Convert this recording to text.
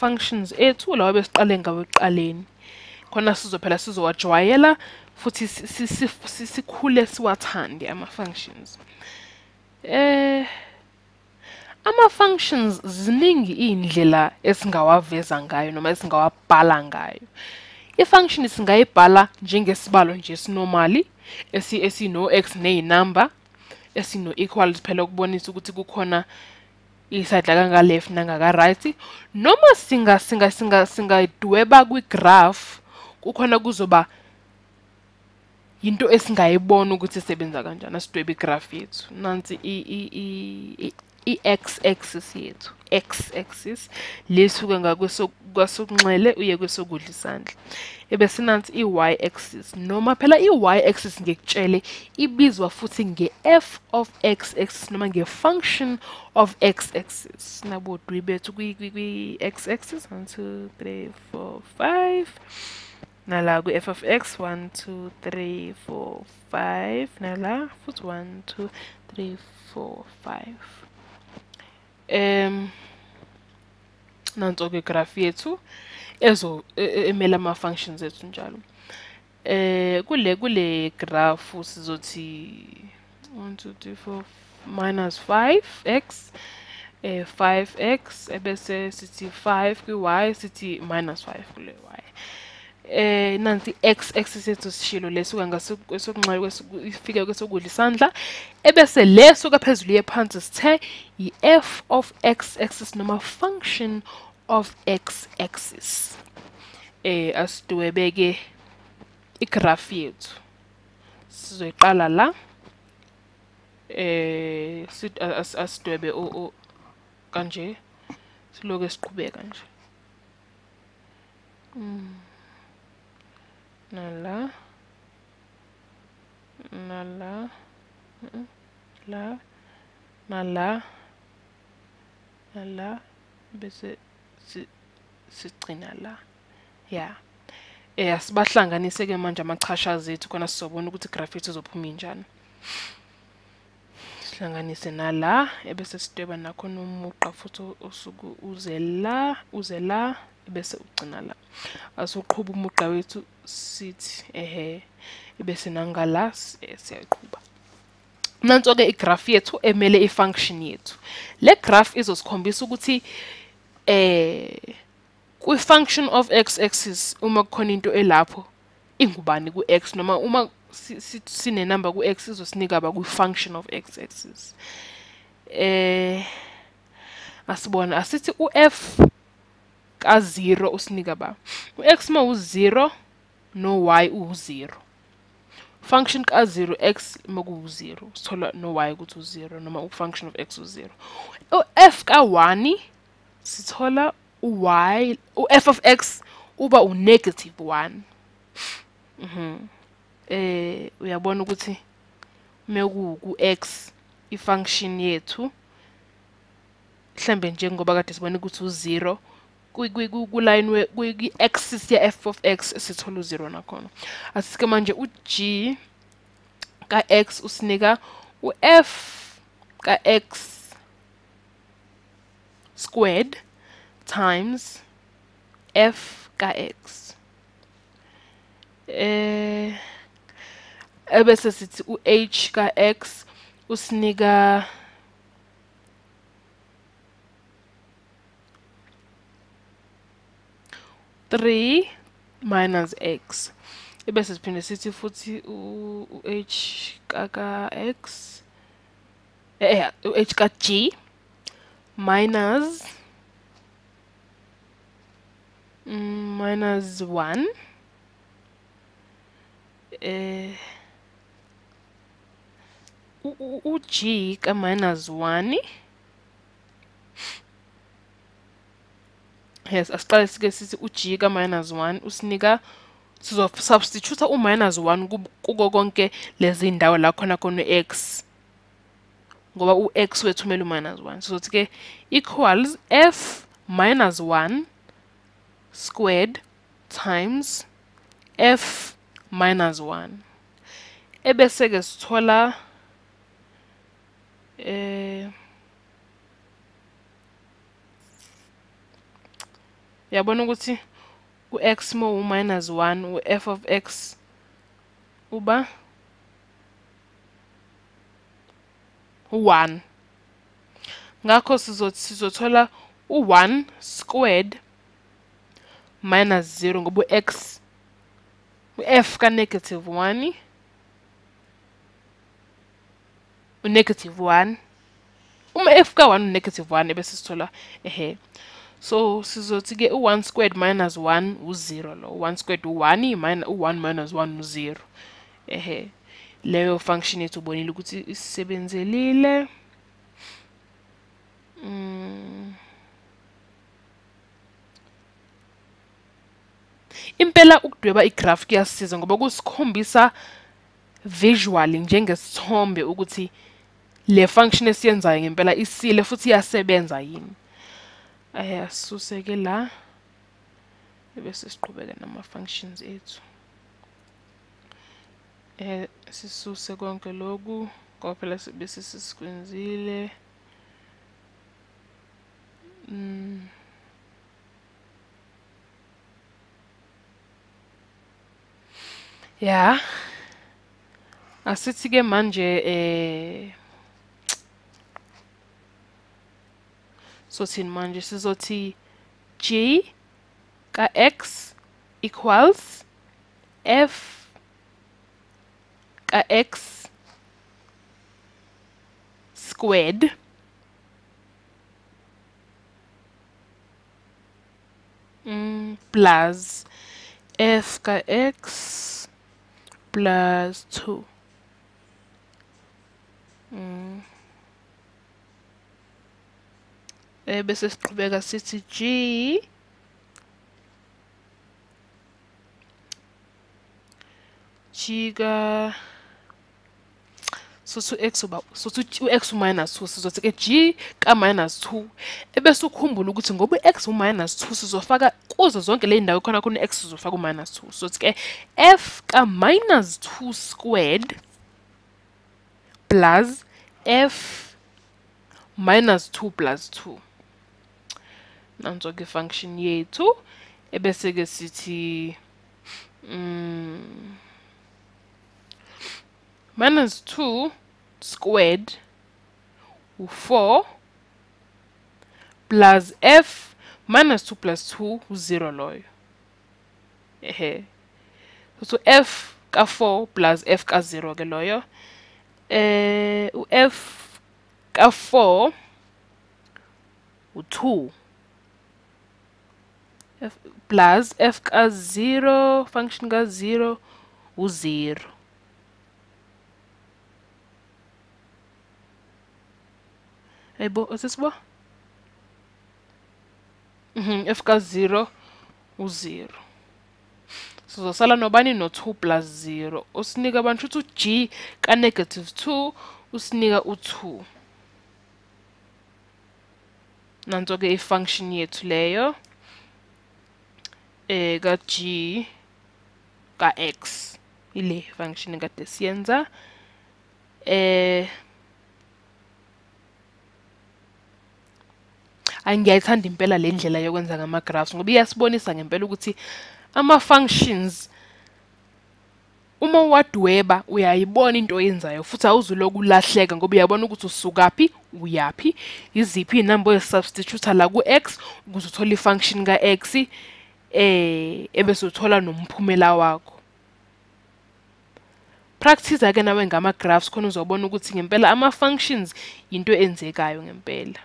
functions ethu lawa besiqale ngawo ekuqaleni khona sizophela sizowajwayela futhi sikhule siwathande ama-functions. Ama-functions ziningi iy'ndlela esingawaveza ngayo noma esingawabhala ngayo. I-function singayibhala njengesibalo nje esinormally esino-x ney'namba esino-equals phela ukubonisa ukuthi kukhona isayidla kanga-left nangaka-right, noma singayidweba kwi-graph kukhona kuzoba yinto esingayibona ukuthi isebenza kanjani. Asidwebe i-graph yethu nansi i-x-axis yethu, x-axis lesuka ngakwesokunxele uye kwesokudla isandla, ebese nansi i-y-axis noma phela i-y-axis ngekutshele ibizwa futhi nge-f of x-axis noma nge-function of x-axis. Nabodwi bethu kwi-x-axis 1 2 3 4 5 nala kwi-f of x 1 2 3 4 5 nala futhi 1 2 3 4 5. Nanso-ke graph yethu emela ama-functions ethu njalo. Kule graph sizothi 1 2 3 4 minus 5x 5x ebese sithi 5 kwi-y sithi minus 5 kule y. Nansi x-axis yethu sishilo lesuka ngasokunxele ifika kwesokudla isandla, ebese lesuka phezulu yephansi sithe i-f of x-axis noma function of x-axis. Asidwebe-ke igraph yethu. Sizoyiqala la. Asidwebe kanje. Siloke siqhubeka nje. Nala. Nala. La. Nala. Nala. Bese sigcina la. Yeah. Sibahlanganise-ke manje amachashazi ethu khona sizobona ukuthi igraph yethu izophuma injani. Sihlanganise nala ebese sidweba nakhona umuqa futhi osuku uze la ebese ugcina la. Asuqhubha umuqa wethu sithi ebese nangala siyayiqhubha. Nanso-ke igraph yethu emele i-function yethu. Le graph izosikhombisa ukuthi kwi-function of x-axis uma kukhona into elapho ingubani ku-x noma uma sinenamba ku-x izosinika ba kwi-function of x-axis. Asibona asithi u-f ka-0 usinika ba u-x ma u-0 no-y u-0. Function ka-0 x ma ku-0 sithola no-y ukuthi u-0 noma u-function of x u-0. U-f ka-1 sithola u-y u-f of x uba u-negative 1. Uyabona ukuthi ku-x i-function yethu mhlambe njengoba kade sibone ukuthi u-0 kuline kwi-axis ye-f of x sithola u-0 nakhona. Asike manje u-g ka-x usinika u-f ka-x squared times f ka-x. Ebese sithi u-h ka-x usinika three minus x. Ebese siphinde sithi futhi u-h ka-x u-h ka-g minus 1 u-g ka minus 1 yes asiqale sike sithi u-g ka minus 1 usinika sizosubstitute u-minus 1 kuko konke lezi ndawo la khona x ngoba u-x wethu umele u-minus 1 sizothi ke equals f minus 1 squared times f minus 1. Ebese ke sithola Uyabona ukuthi u-x mo u-minus 1 u-f of x uba u-1. Ngakho sizothola u-1 squared minus 0 ngoba u-x u-f ka-negative 1 u-negative 1 uma f ka-1 u-negative 1 ebese sithola so sizothi-ke u-1 squared minus 1 u-0 lo 1 squared u-1 u-1 minus 1 u-0 leyo function yethu ubonile ukuthi isisebenzelile. Impela ukudweba igraph kuyasiza ngoba kusikhombisa visually njengesithombe ukuthi le function esiyenzayo ngempela isile futhi iyasebenza yini. Asisuse-ke la ebese siqhubeka nama-functions ethu. Sisuse konke lokhu ngoba phela bese sisikwenzile. Ya. Asithi-ke manje sothini manje sizothi g ka x equals f ka x squared plus f ka x plus 2. Bese siqhubeka sithi g ka so x uba so u-x u-minus 2 sizothi ke g ka minus 2 ebese ukhumbula ukuthi ngoba u-x u-minus 2 sizofaka kuzo zonke le ndawo khona x sizofaka u-minus 2 sizothi ke f ka minus 2 squared plus f minus 2 plus 2 nanzo-ke function yethu ebese-ke sithi minus 2 squared u-4 plus f minus 2 plus 2 u-0 loyo. So f ka-4 plus f ka-0 ke loyo. U-f ka-4 u-2 plus f ka-0 function ka-0 u-0. Hayibo asisibo f ka-0 u-0 sizosala nobani no-2 plus 0 usinika abantu ukuthi g ka-negative 2 usinika u-2 nanso-ke i-function yethu leyo ka-g ka-x ile function ekade siyenza ngiyayithanda impela le ndlela yokwenza ngama-graphs ngoba iyasibonisa ngempela ukuthi ama-functions uma uwadweba uyayibona into oyenzayo futhi awuzuloku ulahleka ngoba uyabona ukuthi usukaphi uyaphi iziphi iy'namba oyisubstitute la ku-x ukuze uthole i-function ka-x ebese uthola nomphumela wakho. Practice-ake nawe ngama-graphs khona uzobona ukuthi ngempela ama-functions into enzekayo ngempela.